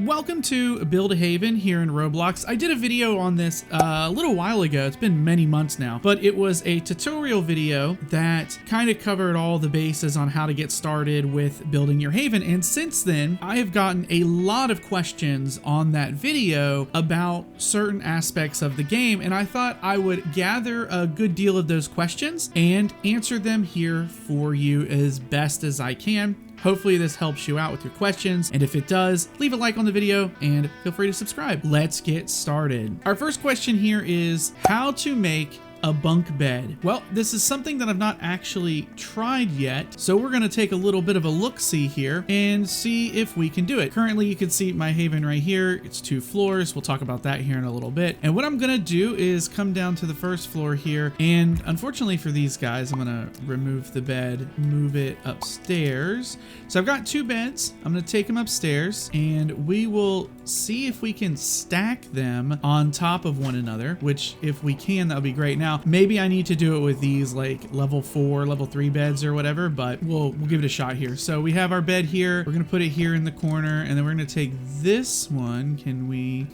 Welcome to Build a Haven here in Roblox. I did a video on this a little while ago. It's been many months now, but it was a tutorial video that kind of covered all the bases on how to get started with building your haven. And since then, I have gotten a lot of questions on that video about certain aspects of the game, and I thought I would gather a good deal of those questions and answer them here for you as best as I can. Hopefully this helps you out with your questions, and if it does, leave a like on the video and feel free to subscribe. Let's get started. Our first question here is how to make a bunk bed. Well, this is something that I've not actually tried yet, so we're going to take a little bit of a look-see here and see if we can do it. Currently, you can see my haven right here. It's 2 floors. We'll talk about that here in a little bit. And what I'm going to do is come down to the first floor here, and unfortunately for these guys, I'm going to remove the bed, move it upstairs. So I've got 2 beds. I'm going to take them upstairs, and we will see if we can stack them on top of one another, which if we can, that would be great. Now, maybe I need to do it with these like level 4, level 3 beds or whatever, but we'll give it a shot here. So we have our bed here. We're going to put it here in the corner, and then we're going to take this one. Can we...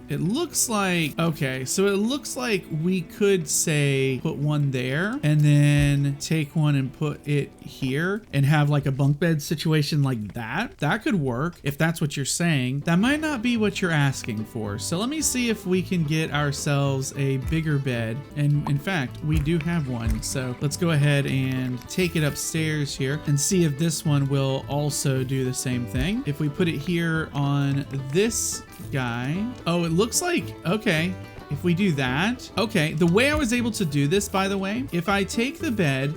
It looks like, okay, so it looks like we could say put one there and then take one and put it here and have like a bunk bed situation like that. That could work if that's what you're saying. That might not be what you're asking for. So let me see if we can get ourselves a bigger bed. And in fact, we do have one. So let's go ahead and take it upstairs here and see if this one will also do the same thing. If we put it here on this guy. Oh, it looks like, okay, if we do that, okay, the way I was able to do this, by the way, if I take the bed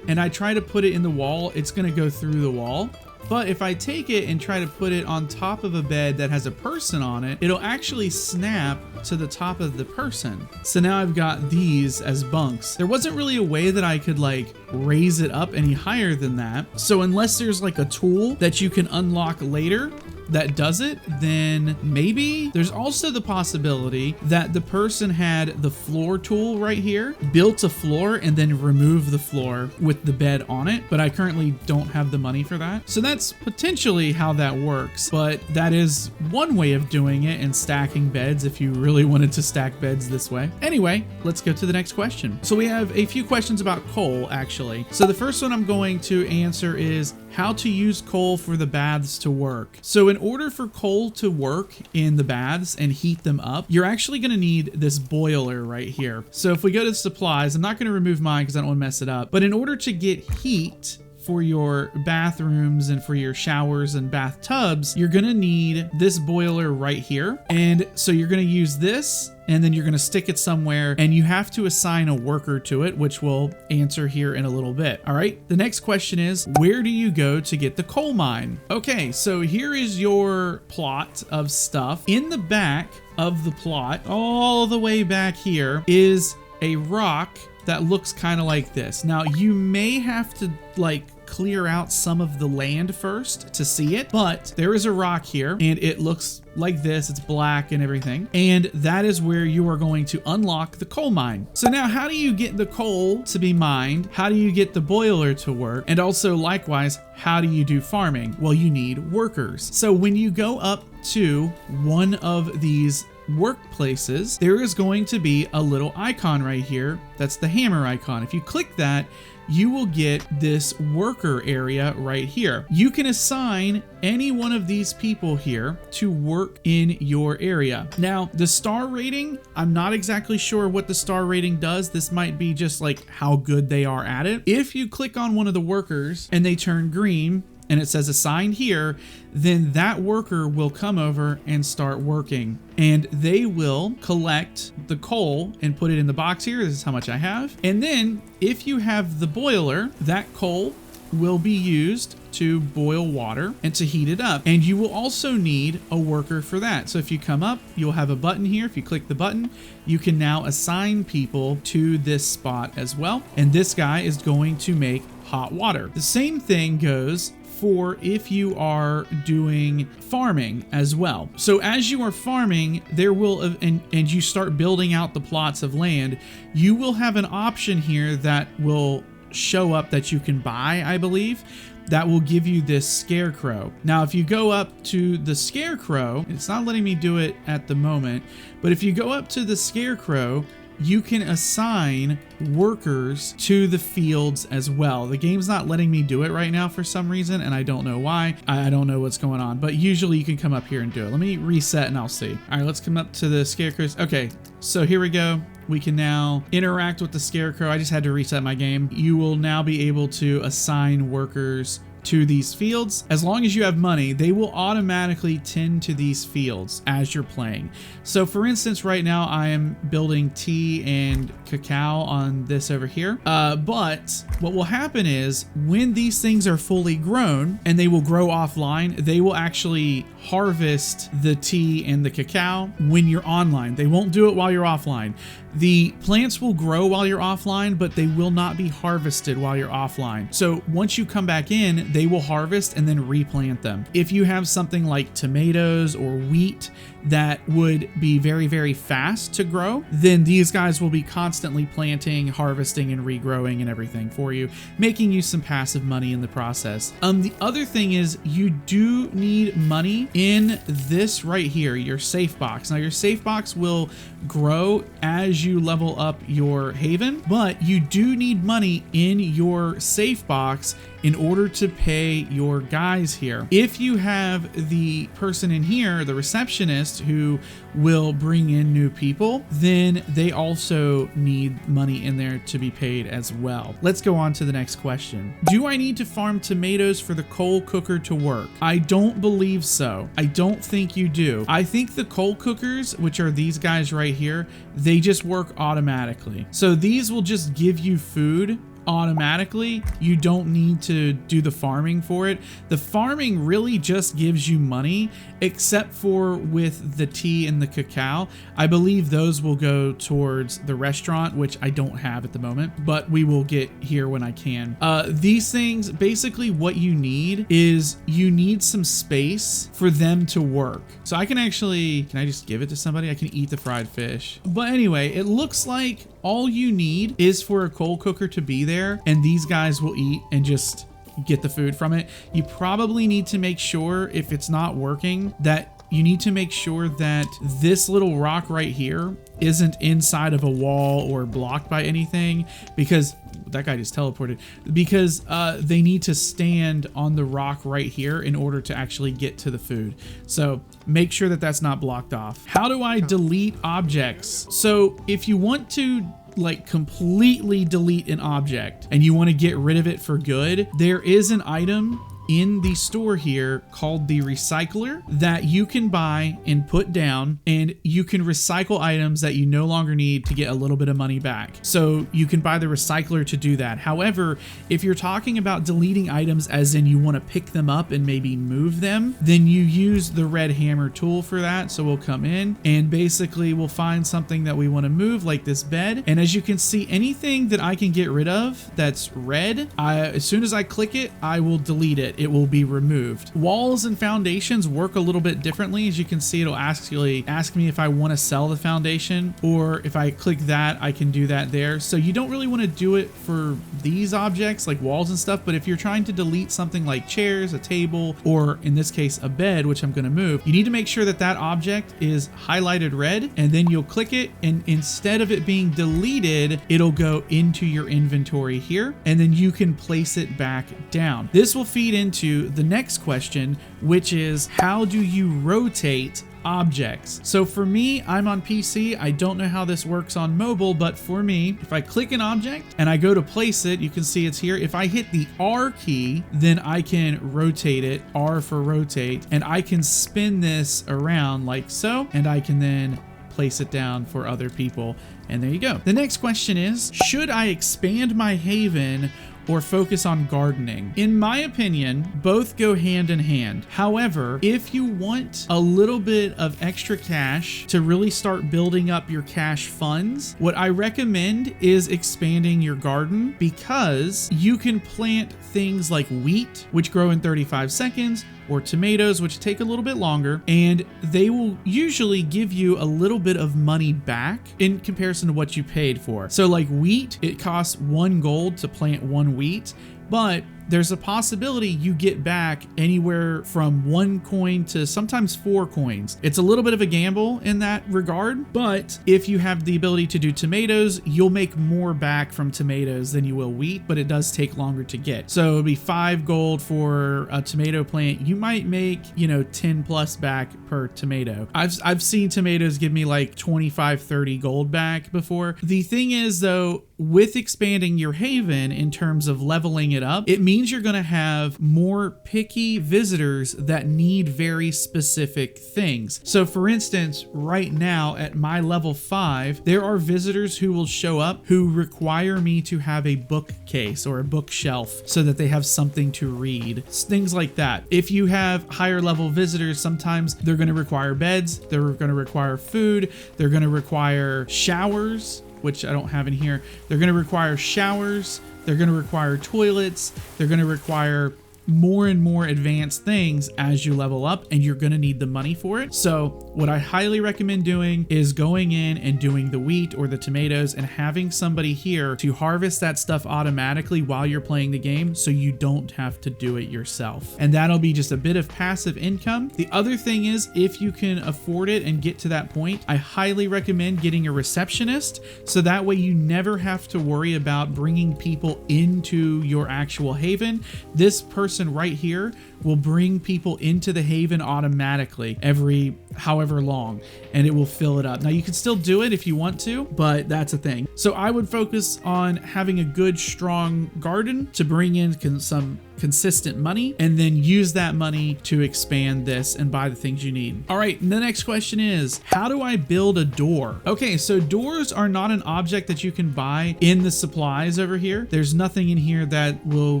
and I try to put it in the wall, it's going to go through the wall. But if I take it and try to put it on top of a bed that has a person on it, it'll actually snap to the top of the person. So now I've got these as bunks. There wasn't really a way that I could like raise it up any higher than that. So unless there's like a tool that you can unlock later that does it, then maybe there's also the possibility that the person had the floor tool right here, built a floor, and then removed the floor with the bed on it. But I currently don't have the money for that. So that's potentially how that works. But that is one way of doing it and stacking beds if you really wanted to stack beds this way. Anyway, let's go to the next question. So we have a few questions about coal, actually. So the first one I'm going to answer is how to use coal for the baths to work. So in order for coal to work in the baths and heat them up, you're actually going to need this boiler right here. So if we go to supplies, I'm not going to remove mine because I don't want to mess it up. But in order to get heat for your bathrooms and for your showers and bathtubs, you're going to need this boiler right here. And so you're going to use this, and then you're going to stick it somewhere, and you have to assign a worker to it, which we'll answer here in a little bit. All right. The next question is, where do you go to get the coal mine? Okay, so here is your plot of stuff. In the back of the plot, all the way back here, is a rock that looks kind of like this. Now, you may have to like clear out some of the land first to see it, but there is a rock here and it looks like this. It's black and everything. And that is where you are going to unlock the coal mine. So now how do you get the coal to be mined? How do you get the boiler to work? And also likewise, how do you do farming? Well, you need workers. So when you go up to one of these workplaces, there is going to be a little icon right here. That's the hammer icon. If you click that, you will get this worker area right here. You can assign any one of these people here to work in your area. Now, the star rating, I'm not exactly sure what the star rating does. This might be just like how good they are at it. If you click on one of the workers and they turn green, and it says assigned here, then that worker will come over and start working. And they will collect the coal and put it in the box here. This is how much I have. And then if you have the boiler, that coal will be used to boil water and to heat it up. And you will also need a worker for that. So if you come up, you'll have a button here. If you click the button, you can now assign people to this spot as well. And this guy is going to make hot water. The same thing goes for if you are doing farming as well. So as you are farming, there will, and you start building out the plots of land, you will have an option here that will show up that you can buy, I believe. that will give you this scarecrow. Now, if you go up to the scarecrow, it's not letting me do it at the moment, but if you go up to the scarecrow, you can assign workers to the fields as well. The game's not letting me do it right now for some reason, and I don't know why. I don't know what's going on, but usually you can come up here and do it. Let me reset and I'll see. All right, let's come up to the scarecrows. Okay, so here we go. We can now interact with the scarecrow. I just had to reset my game. You will now be able to assign workers to these fields. As long as you have money, they will automatically tend to these fields as you're playing. So for instance, right now I am building tea and cacao on this over here. But what will happen is when these things are fully grown, and they will grow offline, they will actually harvest the tea and the cacao when you're online. They won't do it while you're offline. The plants will grow while you're offline, but they will not be harvested while you're offline. So once you come back in, they will harvest and then replant them. If you have something like tomatoes or wheat that would be very, very fast to grow, then these guys will be constantly planting, harvesting, and regrowing and everything for you, making you some passive money in the process. The other thing is you do need money in this right here, your safe box. Now your safe box will grow as you level up your haven, but you do need money in your safe box in order to pay your guys here. If you have the person in here, the receptionist, who will bring in new people, then they also need money in there to be paid as well. Let's go on to the next question. Do I need to farm tomatoes for the coal cooker to work? I don't believe so. I don't think you do. I think the coal cookers, which are these guys right here, they just work automatically. So these will just give you food automatically. You don't need to do the farming for it. The farming really just gives you money, except for with the tea and the cacao. I believe those will go towards the restaurant, which I don't have at the moment, but we will get here when I can. These things, basically what you need is you need some space for them to work. So I can actually, can I just give it to somebody? I can eat the fried fish. But anyway, it looks like all you need is for a coal cooker to be there, and these guys will eat and just get the food from it. You probably need to make sure, if it's not working, that you need to make sure that this little rock right here isn't inside of a wall or blocked by anything, because that guy just teleported, because they need to stand on the rock right here in order to actually get to the food. So make sure that that's not blocked off. How do I delete objects? So if you want to like completely delete an object and you want to get rid of it for good, there is an item in the store here called the recycler that you can buy and put down, and you can recycle items that you no longer need to get a little bit of money back. So you can buy the recycler to do that. However, if you're talking about deleting items as in you want to pick them up and maybe move them, then you use the red hammer tool for that. So we'll come in and basically we'll find something that we want to move, like this bed. And as you can see, anything that I can get rid of that's red, as soon as I click it, I will delete it. It will be removed. Walls and foundations work a little bit differently. As you can see, it'll actually ask me if I want to sell the foundation, or if I click that, I can do that there. So you don't really want to do it for these objects like walls and stuff, but if you're trying to delete something like chairs, a table, or in this case, a bed, which I'm going to move, you need to make sure that that object is highlighted red, and then you'll click it, and instead of it being deleted, it'll go into your inventory here, and then you can place it back down. This will feed into the next question, which is how do you rotate objects? So for me, I'm on PC. I don't know how this works on mobile, but for me, if I click an object and I go to place it, you can see it's here. If I hit the R key, then I can rotate it, R for rotate, and I can spin this around like so, and I can then place it down for other people. And there you go. The next question is, should I expand my haven or focus on gardening? In my opinion, both go hand in hand. However, if you want a little bit of extra cash to really start building up your cash funds, what I recommend is expanding your garden, because you can plant things like wheat, which grow in 35 seconds, or tomatoes, which take a little bit longer, and they will usually give you a little bit of money back in comparison to what you paid for. So like wheat, it costs 1 gold to plant 1 wheat, but there's a possibility you get back anywhere from 1 coin to sometimes 4 coins. It's a little bit of a gamble in that regard, but if you have the ability to do tomatoes, you'll make more back from tomatoes than you will wheat, but it does take longer to get. So it'll be 5 gold for a tomato plant. You might make, 10 plus back per tomato. I've seen tomatoes give me like 25, 30 gold back before. The thing is though, with expanding your haven in terms of leveling it up, it means you're going to have more picky visitors that need very specific things. So for instance, right now at my level 5, there are visitors who will show up who require me to have a bookcase or a bookshelf so that they have something to read. Things like that. If you have higher level visitors, sometimes they're going to require beds, they're going to require food, they're going to require showers, which I don't have in here. They're going to require showers, they're going to require toilets, they're going to require more and more advanced things as you level up, and you're going to need the money for it. So what I highly recommend doing is going in and doing the wheat or the tomatoes and having somebody here to harvest that stuff automatically while you're playing the game, so you don't have to do it yourself. And that'll be just a bit of passive income. The other thing is, if you can afford it and get to that point, I highly recommend getting a receptionist, so that way you never have to worry about bringing people into your actual haven. This person right here will bring people into the haven automatically every however long, and it will fill it up. Now you can still do it if you want to, but that's a thing. So I would focus on having a good strong garden to bring in some consistent money, and then use that money to expand this and buy the things you need. All right, the next question is, how do I build a door? Okay, so doors are not an object that you can buy in the supplies over here. There's nothing in here that will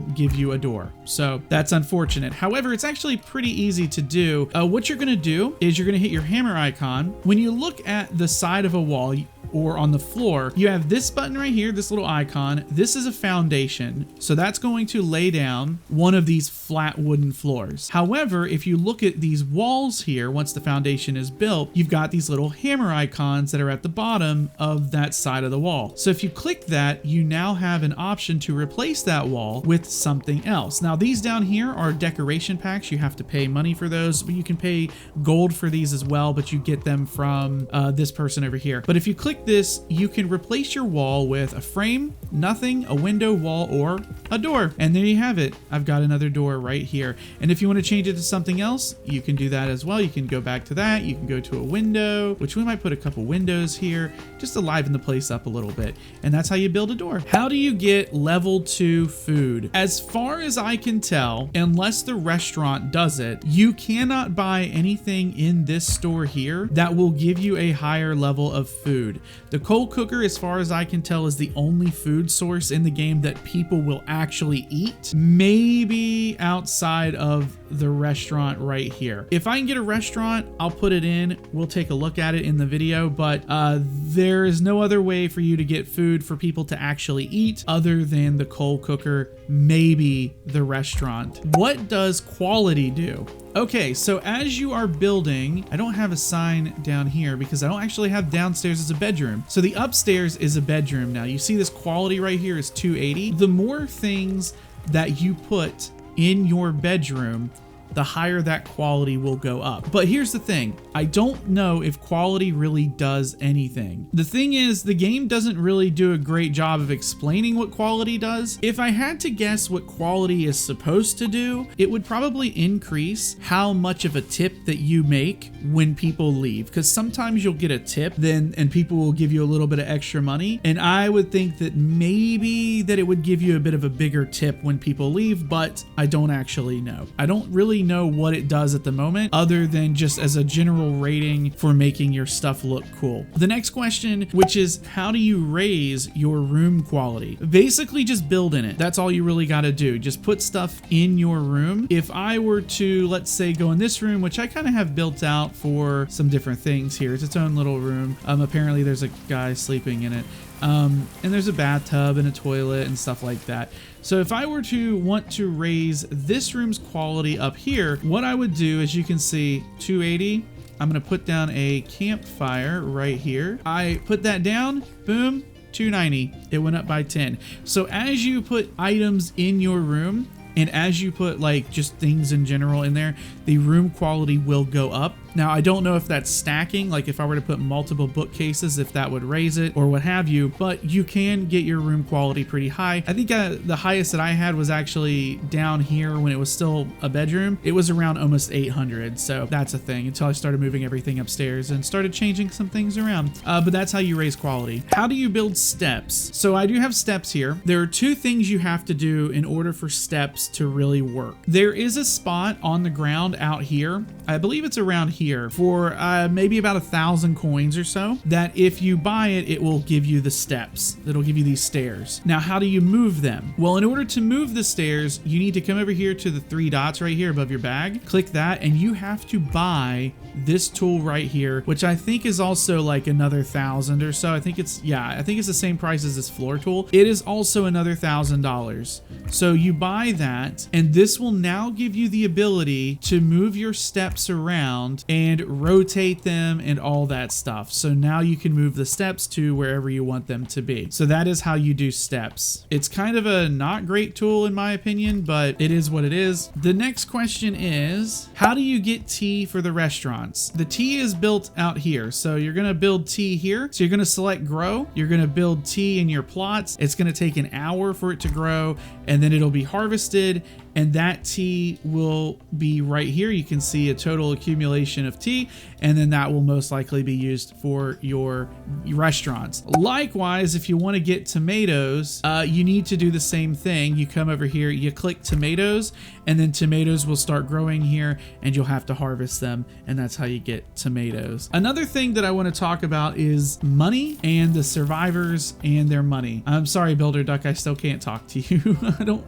give you a door, so that's unfortunate. However, it's actually pretty easy to do. What you're gonna do is you're gonna hit your hammer icon. When you look at the side of a wall or on the floor, you have this button right here, this little icon. This is a foundation, so that's going to lay down one of these flat wooden floors. However, if you look at these walls here, once the foundation is built, you've got these little hammer icons that are at the bottom of that side of the wall. So if you click that, you now have an option to replace that wall with something else. Now these down here are decoration packs. You have to pay money for those, but you can pay gold for these as well, but you get them from this person over here. But if you click this, you can replace your wall with a frame, nothing, a window, wall, or a door. And there you have it. I've got another door right here. And if you want to change it to something else, you can do that as well. You can go back to that. You can go to a window, which we might put a couple windows here just to liven the place up a little bit. And that's how you build a door. How do you get level 2 food? As far as I can tell, unless the restaurant does it, you cannot buy anything in this store here that will give you a higher level of food. The coal cooker, as far as I can tell, is the only food source in the game that people will actually eat. Maybe outside of the restaurant right here. If I can get a restaurant, I'll put it in. We'll take a look at it in the video, but there is no other way for you to get food for people to actually eat other than the coal cooker, maybe the restaurant. What does quality do? Okay, so as you are building, I don't have a sign down here because I don't actually have downstairs as a bedroom. So the upstairs is a bedroom now. You see this quality right here is 280. The more things that you put in your bedroom, the higher that quality will go up. But here's the thing, I don't know if quality really does anything. The thing is, the game doesn't really do a great job of explaining what quality does. If I had to guess what quality is supposed to do, it would probably increase how much of a tip that you make when people leave. Because sometimes you'll get a tip and people will give you a little bit of extra money. And I would think that maybe that it would give you a bit of a bigger tip when people leave, but I don't actually know. I don't really know what it does at the moment, other than just as a general rating for making your stuff look cool. The next question, which is, how do you raise your room quality? Basically just build in it. That's all you really got to do. Just put stuff in your room. If I were to, let's say, go in this room, which I kind of have built out for some different things here. It's its own little room. Apparently there's a guy sleeping in it. And there's a bathtub and a toilet and stuff like that. So if I were to want to raise this room's quality up here, what I would do, as you can see, 280, I'm going to put down a campfire right here. I put that down, boom, 290. It went up by 10. So as you put items in your room, And as you put like just things in general in there, the room quality will go up. Now, I don't know if that's stacking, like if I were to put multiple bookcases, if that would raise it or what have you, but you can get your room quality pretty high. I think the highest that I had was actually down here when it was still a bedroom. It was around almost 800. So that's a thing until I started moving everything upstairs and started changing some things around. But that's how you raise quality. How do you build steps? So I do have steps here. There are two things you have to do in order for steps to really work. There is a spot on the ground out here. I believe it's around here for maybe about 1,000 coins or so, that if you buy it, it will give you the steps. It'll give you these stairs. Now, how do you move them? Well, in order to move the stairs, you need to come over here to the 3 dots right here above your bag, click that, and you have to buy this tool right here, which I think is also like another 1,000 or so. I think it's the same price as this floor tool. It is also another $1,000. So you buy that, and this will now give you the ability to move your steps around and rotate them and all that stuff. So now you can move the steps to wherever you want them to be. So that is how you do steps. It's kind of a not great tool in my opinion, but it is what it is. The next question is, how do you get tea for the restaurants? The tea is built out here. So you're going to build tea here. So you're going to select grow. You're going to build tea in your plots. It's going to take an hour for it to grow, and then it'll be harvested, and that tea will be right here. You can see a total accumulation of tea, and then that will most likely be used for your restaurants. Likewise, if you want to get tomatoes, you need to do the same thing. You come over here, you click tomatoes, and then tomatoes will start growing here, and you'll have to harvest them, and that's how you get tomatoes. Another thing that I want to talk about is money and the survivors and their money. I'm sorry, Builder Duck, I still can't talk to you.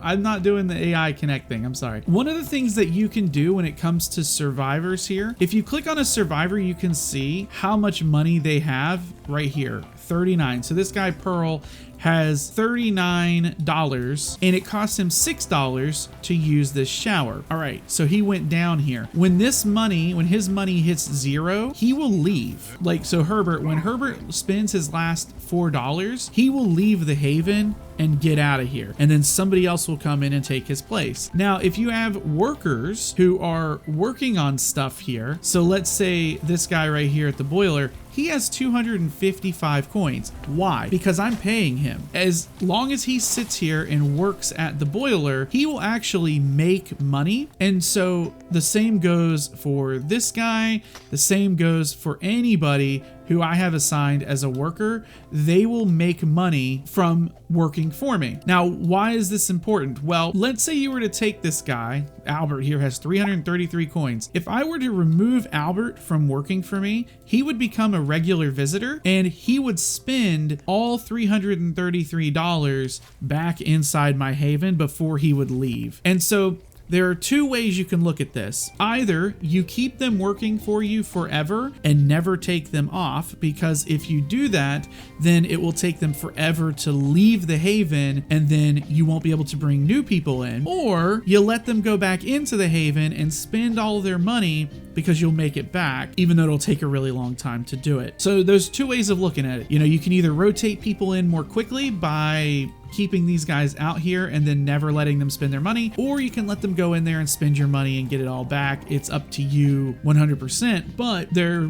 I'm not doing the AI connect thing. I'm sorry. One of the things that you can do when it comes to survivors here, if you click on a survivor, you can see how much money they have right here, 39. So this guy Pearl has $39, and it costs him $6 to use this shower. All right, so he went down here. When his money hits 0, he will leave. Like, so Herbert, when Herbert spends his last $4, he will leave the haven and get out of here, and then somebody else will come in and take his place. Now, if you have workers who are working on stuff here, so let's say this guy right here at the boiler, he has 255 coins. Why? Because I'm paying him. As long as he sits here and works at the boiler, he will actually make money. And so the same goes for this guy. The same goes for anybody who I have assigned as a worker. They will make money from working for me. Now, why is this important? Well, let's say you were to take this guy, Albert here has 333 coins. If I were to remove Albert from working for me, he would become a regular visitor, and he would spend all $333 back inside my haven before he would leave. And so there are two ways you can look at this. Either you keep them working for you forever and never take them off, because if you do that, then it will take them forever to leave the haven, and then you won't be able to bring new people in. Or you let them go back into the haven and spend all of their money, because you'll make it back, even though it'll take a really long time to do it. So there's two ways of looking at it. You know, you can either rotate people in more quickly by keeping these guys out here and then never letting them spend their money, or you can let them go in there and spend your money and get it all back. It's up to you 100%, but there are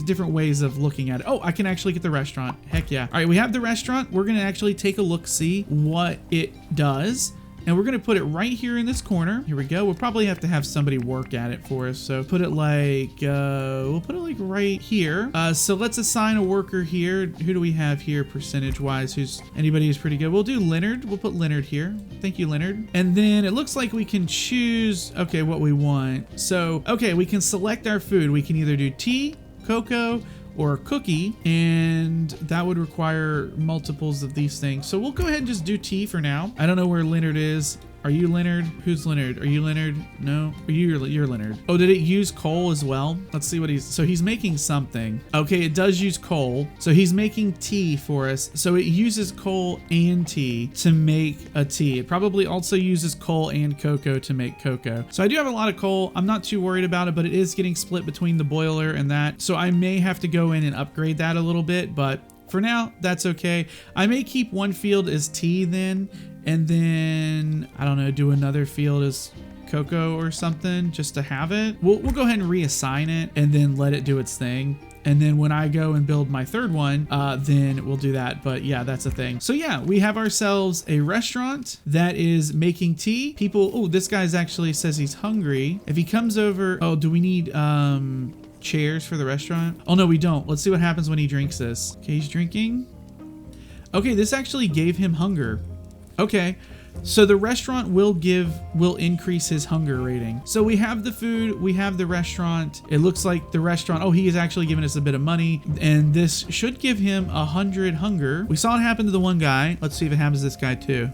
different ways of looking at it. Oh, I can actually get the restaurant. Heck yeah. All right, we have the restaurant. We're gonna actually take a look, see what it does. And we're gonna put it right here in this corner. Here we go. We'll probably have to have somebody work at it for us. So put it like, we'll put it like right here. So let's assign a worker here. Who do we have here percentage wise? Anybody who's pretty good? We'll do Leonard. We'll put Leonard here. Thank you, Leonard. And then it looks like we can choose, okay, what we want. So, okay, we can select our food. We can either do tea, cocoa, or a cookie, and that would require multiples of these things. So we'll go ahead and just do tea for now. I don't know where Leonard is. Are you Leonard? Who's Leonard? Are you Leonard? No, you're Leonard. Oh, did it use coal as well? Let's see what so he's making something. Okay, it does use coal. So he's making tea for us. So it uses coal and tea to make a tea. It probably also uses coal and cocoa to make cocoa. So I do have a lot of coal. I'm not too worried about it, but it is getting split between the boiler and that. So I may have to go in and upgrade that a little bit, but for now, that's okay. I may keep one field as tea then, and then, I don't know, do another field as cocoa or something just to have it. We'll go ahead and reassign it and then let it do its thing. And then when I go and build my third one, then we'll do that. But yeah, that's a thing. So yeah, we have ourselves a restaurant that is making tea. People, oh, this guy's actually says he's hungry. If he comes over, oh, do we need chairs for the restaurant? Oh no, we don't. Let's see what happens when he drinks this. Okay, he's drinking. Okay, this actually gave him hunger. Okay. So the restaurant will increase his hunger rating. So we have the food, we have the restaurant. It looks like the restaurant, oh, he is actually giving us a bit of money, and this should give him 100 hunger. We saw it happen to the one guy. Let's see if it happens to this guy too.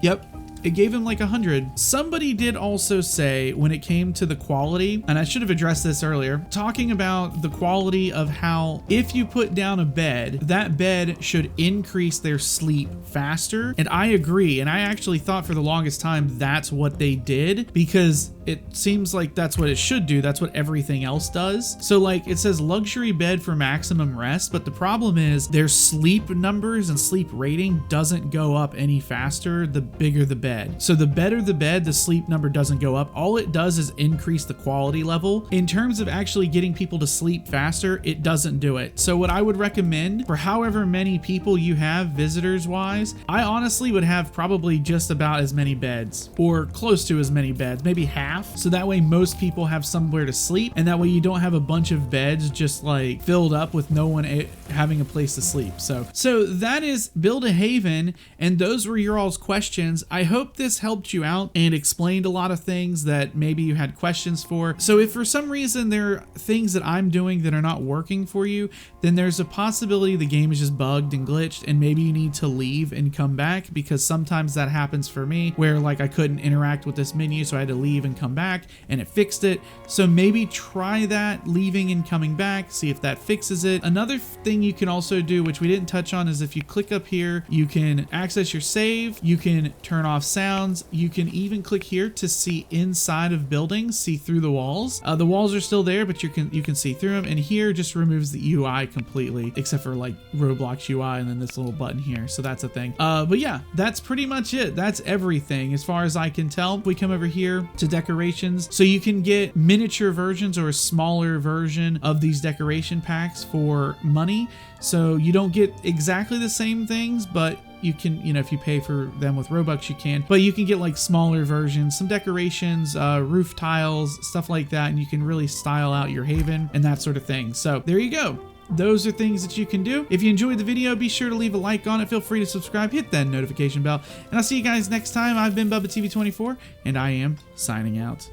Yep. It gave him like 100. Somebody did also say when it came to the quality, and I should have addressed this earlier, talking about the quality of how if you put down a bed, that bed should increase their sleep faster. And I agree. And I actually thought for the longest time that's what they did, because it seems like that's what it should do. That's what everything else does. So like it says luxury bed for maximum rest, but the problem is their sleep numbers and sleep rating doesn't go up any faster the bigger the bed. So the better the bed, the sleep number doesn't go up. All it does is increase the quality level. In terms of actually getting people to sleep faster, it doesn't do it. So what I would recommend for however many people you have visitors wise, I honestly would have probably just about as many beds or close to as many beds, maybe half. So that way most people have somewhere to sleep, and that way you don't have a bunch of beds just like filled up with no one having a place to sleep. So that is Build a Haven, and those were your all's questions. I hope this helped you out and explained a lot of things that maybe you had questions for. So if for some reason there are things that I'm doing that are not working for you, then there's a possibility the game is just bugged and glitched, and maybe you need to leave and come back, because sometimes that happens for me where like I couldn't interact with this menu, so I had to leave and come back, and it fixed it. So maybe try that, leaving and coming back, see if that fixes it. Another thing you can also do, which we didn't touch on, is if you click up here, you can access your save, you can turn off sounds, you can even click here to see inside of buildings, see through the walls. The walls are still there, but you can see through them, and here just removes the UI completely, except for like Roblox UI and then this little button here. So that's a thing. But yeah, that's pretty much it. That's everything as far as I can tell. We come over here to decorations, so you can get miniature versions or a smaller version of these decoration packs for money. So you don't get exactly the same things, but you can, you know, if you pay for them with Robux, you can, but you can get like smaller versions, some decorations, roof tiles, stuff like that, and you can really style out your haven and that sort of thing. So there you go. Those are things that you can do. If you enjoyed the video, be sure to leave a like on it. Feel free to subscribe, hit that notification bell, and I'll see you guys next time. I've been BubbaTV24, and I am signing out.